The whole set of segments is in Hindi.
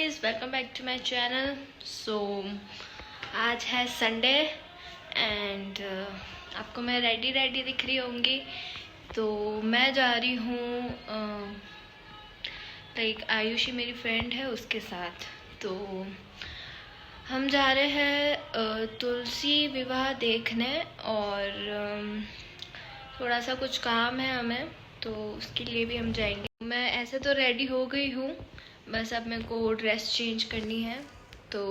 Guys, welcome back to my channel. So आज है संडे एंड आपको मैं रेडी दिख रही होंगी। तो मैं जा रही हूँ लाइक आयुषी मेरी फ्रेंड है उसके साथ। तो हम जा रहे हैं तुलसी विवाह देखने और थोड़ा सा कुछ काम है हमें, तो उसके लिए भी हम जाएंगे। मैं ऐसे तो रेडी हो गई हूँ, बस अब मेरे को ड्रेस चेंज करनी है। तो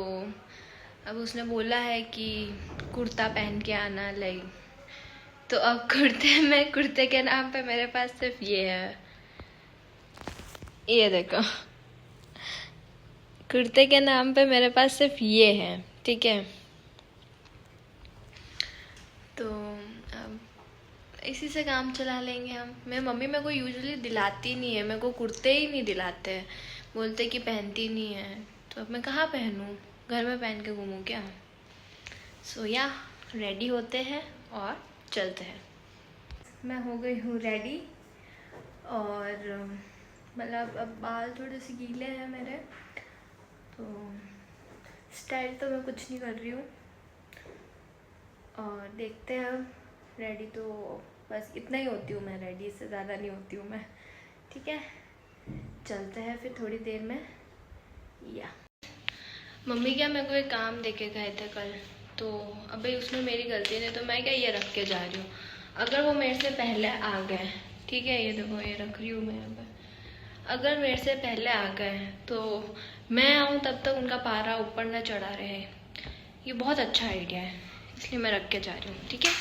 अब उसने बोला है कि कुर्ता पहन के आना लाइक। तो अब कुर्ते के नाम पे मेरे पास सिर्फ ये है, ये देखो। कुर्ते के नाम पे मेरे पास सिर्फ ये है, ठीक है। तो अब इसी से काम चला लेंगे हम। मेरी मम्मी मेरे को यूजुअली दिलाती नहीं है, मेरे को कुर्ते ही नहीं दिलाते हैं, बोलते कि पहनती नहीं है। तो अब मैं कहाँ पहनूँ, घर में पहन के घूमूँ क्या। सो या रेडी होते हैं और चलते हैं। मैं हो गई हूँ रेडी और मतलब अब बाल थोड़े से गीले हैं मेरे, तो स्टाइल तो मैं कुछ नहीं कर रही हूँ। और देखते हैं अब, रेडी तो बस इतना ही होती हूँ मैं रेडी, इससे ज़्यादा नहीं होती हूँ मैं, ठीक है। चलते हैं फिर थोड़ी देर में। या मम्मी क्या मेरे को एक काम देके गए थे कल, तो अबे उसमें मेरी गलती नहीं, तो मैं क्या ये रख के जा रही हूँ। अगर वो मेरे से पहले आ गए, ठीक है, ये देखो ये रख रही हूँ मैं यहाँ पर। अगर मेरे से पहले आ गए तो मैं आऊँ तब तक उनका पारा ऊपर ना चढ़ा रहे। ये बहुत अच्छा आइडिया है, इसलिए मैं रख के जा रही हूँ, ठीक है।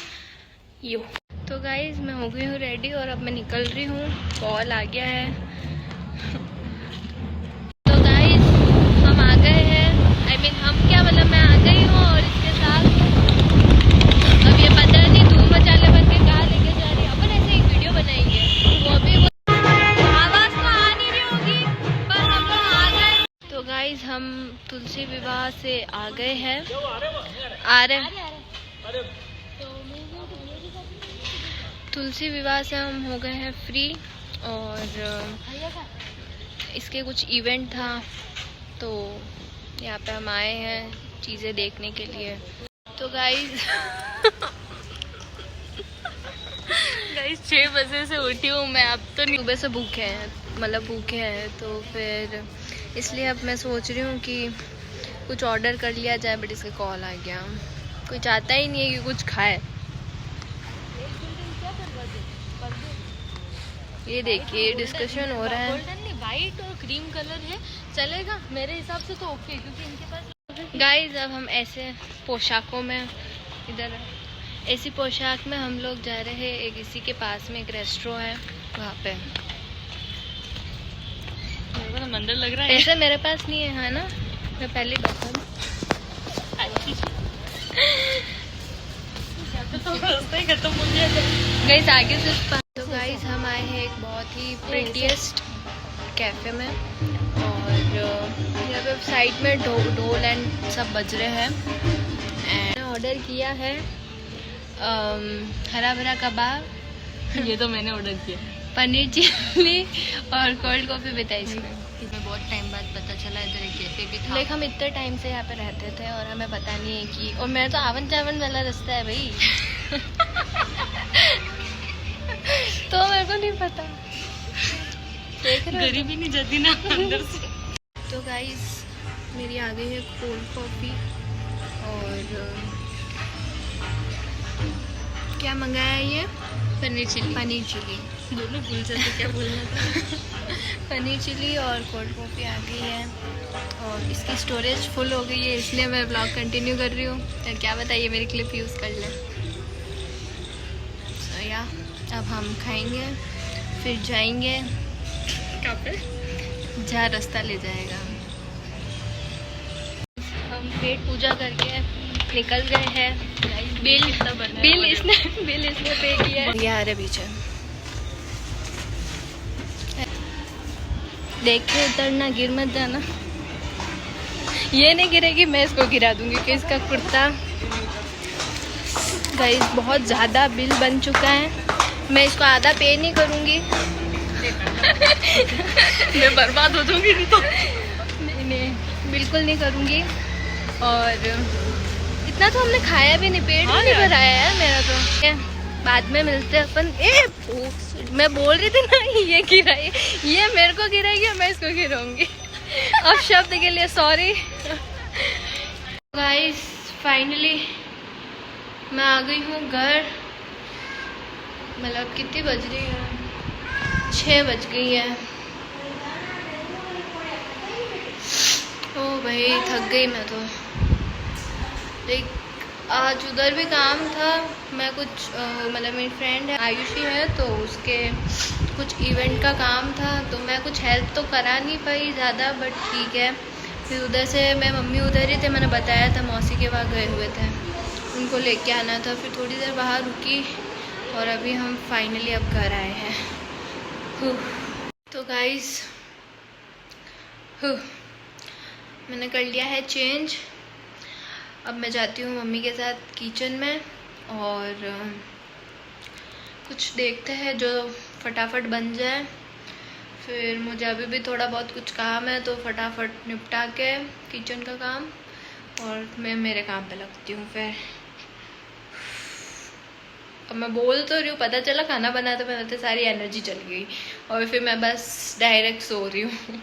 यो तो गाइज मैं हो गई हूँ रेडी और अब मैं निकल रही हूँ। कॉल आ गया है। तो गाइज हम आ गए हैं, हम क्या मतलब मैं आ गई हूँ और इसके साथ अब ये पता नहीं धूम मचाले बन के कहाँ लेके जा रही है। अपन ऐसे एक वीडियो बनाएंगे, वो भी आवाज़ तो आ नहीं रही होगी, पर हम लोग आ गए। तो गाइज हम तुलसी विवाह से आ गए हैं, आ रहे तुलसी विवाह से हम हो गए हैं फ्री। और इसके कुछ इवेंट था, तो यहाँ पे हम आए हैं चीज़ें देखने के लिए। तो गाइज 6 बजे से उठी हूँ मैं, अब तो नहीं, सुबह से भूखे हैं। तो फिर इसलिए अब मैं सोच रही हूँ कि कुछ ऑर्डर कर लिया जाए, बट इसका कॉल आ गया। कोई चाहता ही नहीं है कि कुछ खाए। ये देखिए डिस्कशन हो रहा है। गोल्डन वाइट और क्रीम कलर है, चलेगा मेरे हिसाब से तो ओके, क्योंकि इनके पास गाइस अब हम ऐसे पोशाकों में इधर ऐसी पोशाक में हम लोग जा रहे हैं। एक इसी के पास में एक रेस्टोरेंट है, वहाँ पे मेरे को तो मंदिर लग रहा है। ऐसे मेरे पास नहीं है ना, मैं पहले बता दूँ। गाइस आगे से तो गाइस हम आए हैं एक बहुत ही प्रिटीएस्ट कैफ़े में, और यहाँ पे साइड में ढोल एंड सब बज रहे हैं। एंड ऑर्डर किया है हरा भरा कबाब, ये तो मैंने ऑर्डर किया, पनीर चिल्ली और कोल्ड कॉफ़ी विद आइसक्रीम। इसमें बहुत टाइम बाद पता चला इधर एक कैफे भी था। लेकिन हम इतने टाइम से यहाँ पे रहते थे और हमें पता नहीं है कि, और मेरा तो आवन जावन वाला रास्ता है भाई तो मेरे को नहीं पता, देख रहे हो, गरीबी नहीं जाती ना अंदर से। तो गाइस मेरी आ गई है कोल्ड कॉफ़ी और क्या मंगाया है ये, पनीर चिली दोनों भूल जाते क्या बोलना था पनीर चिली और कोल्ड कॉफ़ी आ गई है, और इसकी स्टोरेज फुल हो गई है, इसलिए मैं ब्लॉग कंटिन्यू कर रही हूँ। तो क्या बताइए मेरी क्लिप यूज़ कर लें। तो या अब हम खाएंगे, फिर जाएंगे कहाँ पे, जहाँ रास्ता ले जाएगा। हम पेट पूजा करके निकल गए हैं। बिल इसने पे किया है। यार है पीछे देखिए, उतरना, गिर मत जाना। ये नहीं गिरेगी, मैं इसको गिरा दूंगी क्योंकि इसका कुर्ता गाइस बहुत ज़्यादा बिल बन चुका है। मैं इसको आधा पे नहीं करूँगी मैं बर्बाद हो जाऊंगी नहीं तो। नहीं बिल्कुल नहीं करूँगी। और इतना तो हमने खाया भी नहीं, पेट भी नहीं भराया है मेरा तो। बाद में मिलते हैं अपन। मैं बोल रही थी ना ये गिराई, ये मेरे को गिराएगी और मैं इसको गिराऊंगी। अब शब्द के लिए सॉरी गाइस। फाइनली मैं आ गई हूँ घर। मतलब कितनी बज रही है? 6 बज गई है। ओ भाई थक गई मैं तो। देख आज उधर भी काम था। मैं कुछ मतलब मेरी फ्रेंड है आयुषी है, तो उसके कुछ इवेंट का काम था, तो मैं कुछ हेल्प तो करा नहीं पाई ज़्यादा, बट ठीक है। फिर उधर से मैं मम्मी उधर ही थे, मैंने बताया था मौसी के वहाँ गए हुए थे, उनको लेके आना था। फिर थोड़ी देर बाहर रुकी और अभी हम फाइनली अब घर आए हैं। तो गाइस मैंने कर लिया है चेंज। अब मैं जाती हूँ मम्मी के साथ किचन में और कुछ देखते हैं जो फटाफट बन जाए। फिर मुझे अभी भी थोड़ा बहुत कुछ काम है, तो फटाफट निपटा के किचन का काम और मैं मेरे काम पे लगती हूँ। फिर अब मैं बोल तो रही हूँ, पता चला खाना बनाते बनाते सारी एनर्जी चल गई और फिर मैं बस डायरेक्ट सो रही हूँ।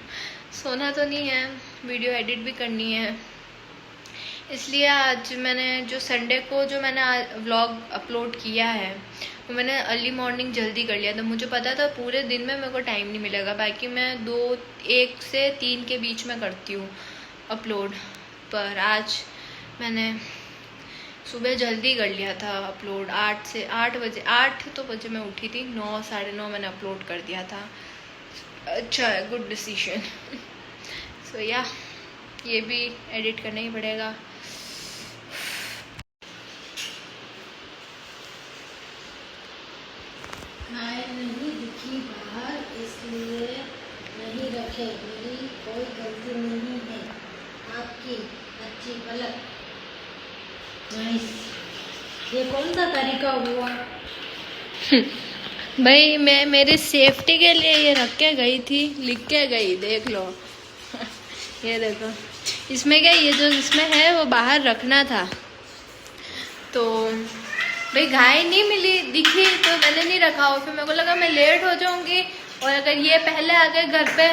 सोना तो नहीं है, वीडियो एडिट भी करनी है, इसलिए आज मैंने जो संडे को जो मैंने व्लॉग अपलोड किया है वो मैंने अर्ली मॉर्निंग जल्दी कर लिया था। मुझे पता था पूरे दिन में मेरे को टाइम नहीं मिलेगा, बाकी मैं 1 से 3 के बीच में करती हूँ अपलोड। पर आज मैंने सुबह जल्दी कर लिया था अपलोड। 8 तो बजे मैं उठी थी, 9 साढ़े 9 मैंने अपलोड कर दिया था। अच्छा है, गुड डिसीजन। सो या ये भी एडिट करना ही पड़ेगा। नहीं दिखी बाहर, इसलिए नहीं रखे। मेरी कोई गलती नहीं है, आपकी अच्छी पलक। नाइस। ये कौन सा तरीका हुआ? भाई मैं मेरी सेफ्टी के लिए ये रख के गई थी, लिख के गई, देख लो। ये देखो, इसमें क्या ये जो इसमें है वो बाहर रखना था, तो भाई घाय नहीं मिली, दिखी तो मैंने नहीं रखा। और फिर मेरे को लगा मैं लेट हो जाऊंगी और अगर ये पहले आ गए घर पे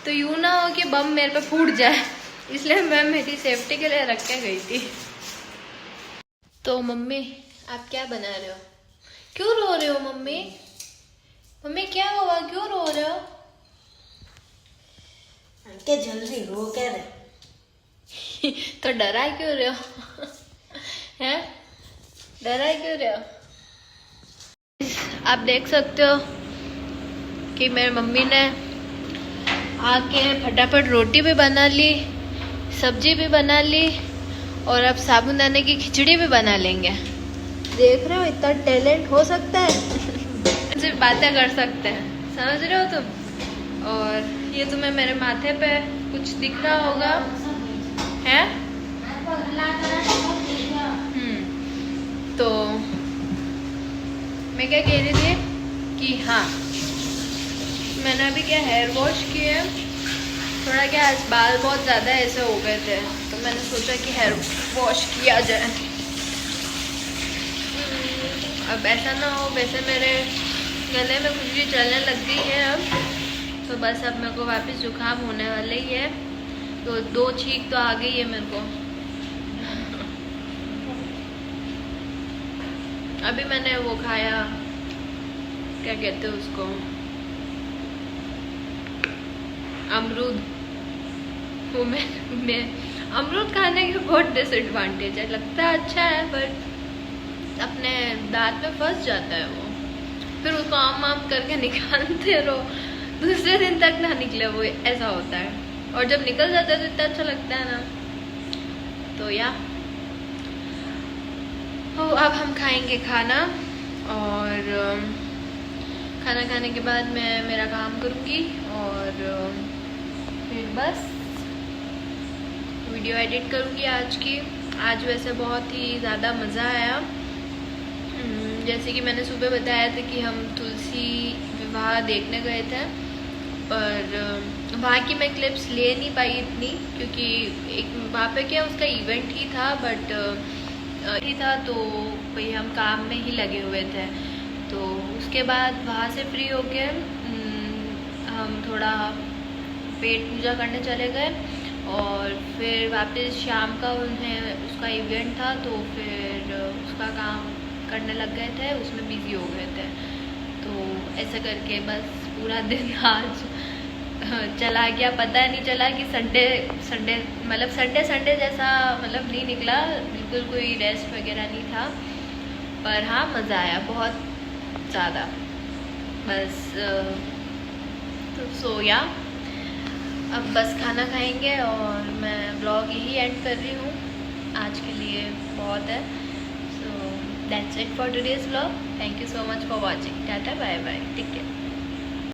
तो यूँ ना हो कि बम मेरे पे फूट जाए, इसलिए मैं मेरी सेफ्टी के लिए रख के गई थी। तो मम्मी आप क्या बना रहे हो? क्यों रो रहे हो मम्मी? मम्मी क्या हुआ, क्यों रो रहे हो? क्या जल्दी रो क्या रहे? तो डरा क्यों रहे हो? हैं? डरा क्यों रहे हो? आप देख सकते हो कि मेरी मम्मी ने आके फटाफट रोटी भी बना ली, सब्जी भी बना ली और अब साबूदाने की खिचड़ी भी बना लेंगे। देख रहे हो इतना टैलेंट हो सकता है। सिर्फ बातें कर सकते हैं, समझ रहे हो तुम? और ये तुम्हें मेरे माथे पे कुछ दिख रहा होगा, है? तो मैं क्या कह रही थी कि हाँ, मैंने अभी क्या हेयर वॉश किए, थोड़ा क्या आज बाल बहुत ज़्यादा ऐसे हो गए थे, तो मैंने सोचा कि हेयर वॉश किया जाए। अब ऐसा ना हो, वैसे मेरे गले में खुजली चलने लग गई है अब, तो बस अब मेरे को वापस जुकाम होने वाले ही है, तो 2 छींक तो आ गई है मेरे को। अभी मैंने वो खाया, क्या कहते हैं उसको, अमरूद। वो मैं अमरूद खाने के बहुत डिसएडवांटेज है, लगता है अच्छा है बट अपने दांत में फंस जाता है वो, फिर उसको आम करके निकालते रहो, दूसरे दिन तक ना निकले वो, ऐसा होता है। और जब निकल जाता है तो इतना अच्छा लगता है ना। तो या अब हम खाएंगे खाना और खाना खाने के बाद मैं मेरा काम करूँगी और फिर बस वीडियो एडिट करूँगी आज की। आज वैसे बहुत ही ज़्यादा मज़ा आया। जैसे कि मैंने सुबह बताया था कि हम तुलसी विवाह देखने गए थे, पर वहाँ की मैं क्लिप्स ले नहीं पाई इतनी, क्योंकि एक वहाँ पे क्या उसका इवेंट ही था, बट ही था तो भाई हम काम में ही लगे हुए थे। तो उसके बाद वहाँ से फ्री होके हम थोड़ा पेट पूजा करने चले गए, और फिर वापस शाम का उन्हें उसका इवेंट था तो फिर उसका काम करने लग गए थे, उसमें बिज़ी हो गए थे। तो ऐसे करके बस पूरा दिन आज चला गया, पता नहीं चला कि संडे मतलब संडे जैसा मतलब नहीं निकला, बिल्कुल कोई रेस्ट वगैरह नहीं था। पर हाँ मज़ा आया बहुत ज़्यादा। बस तो सोया, अब बस खाना खाएंगे और मैं ब्लॉग यही एंड कर रही हूँ, आज के लिए बहुत है। So that's it for today's blog. Thank you so much for watching. Tata bye bye, take care.